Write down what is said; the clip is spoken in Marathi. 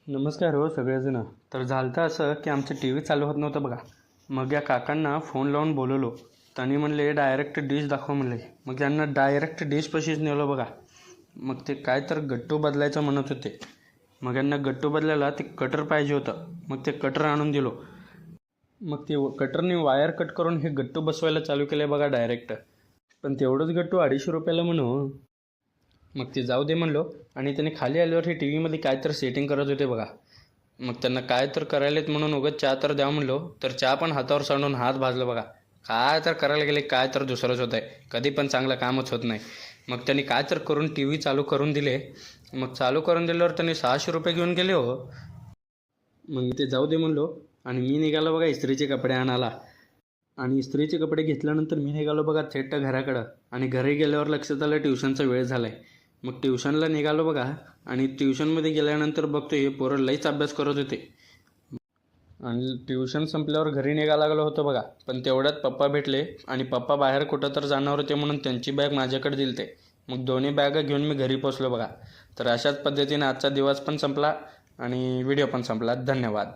नमस्कार हो सगळेजण. तर झालं तर असं की आमचं टी व्ही चालू होत नव्हतं बघा. मग या काकांना फोन लावून बोलवलो. त्यांनी म्हणले डायरेक्ट डिश दाखव म्हणले. मग त्यांना डायरेक्ट डिशपाशीच नेलो बघा. मग ते काय तर गट्टू बदलायचं म्हणत होते. मग यांना गट्टू बदलायला ते कटर पाहिजे होतं. मग ते कटर आणून दिलो. मग ते कटरने वायर कट करून हे गट्टू बसवायला चालू केलं बघा डायरेक्ट. पण तेवढंच गट्टू 250 रुपयाला म्हणू. मग ते जाऊ दे म्हणलो आणि त्याने खाली आल्यावर हे टी व्हीमध्ये काय तर सेटिंग करत होते बघा. मग त्यांना काय तर करायलेत म्हणून उगाच चहा तर द्या म्हणलो, तर चहा पण हातावर सांडून हात भाजला बघा. काय तर करायला गेले, काय तर दुसरंच होत आहे. कधी पण चांगलं कामच होत नाही. मग त्यांनी काय तर करून टी व्ही चालू करून दिले. मग चालू करून दिल्यावर त्यांनी 600 रुपये घेऊन गेले हो. मग ते जाऊ दे म्हणलो आणि मी निघालो बघा इस्त्रीचे कपडे आणायला. आणि इस्त्रीचे कपडे घेतल्यानंतर मी निघालो बघा थेट घराकडं. आणि घरी गेल्यावर लक्षात आलं ट्युशनचा वेळ झाला आहे. मग ट्युशनला निघालो बघा. आणि ट्युशनमध्ये गेल्यानंतर बघतो हे पोरं लईच अभ्यास करत होते. आणि ट्युशन संपल्यावर घरी निघायला लागलो होतो बघा. पण तेवढ्यात पप्पा भेटले आणि पप्पा बाहेर कुठं तर जाणार होते म्हणून त्यांची बॅग माझ्याकडे दिली ते. मग दोन्ही बॅगा घेऊन मी घरी पोचलो बघा. तर अशाच पद्धतीने आजचा दिवस पण संपला आणि व्हिडिओ पण संपला. धन्यवाद.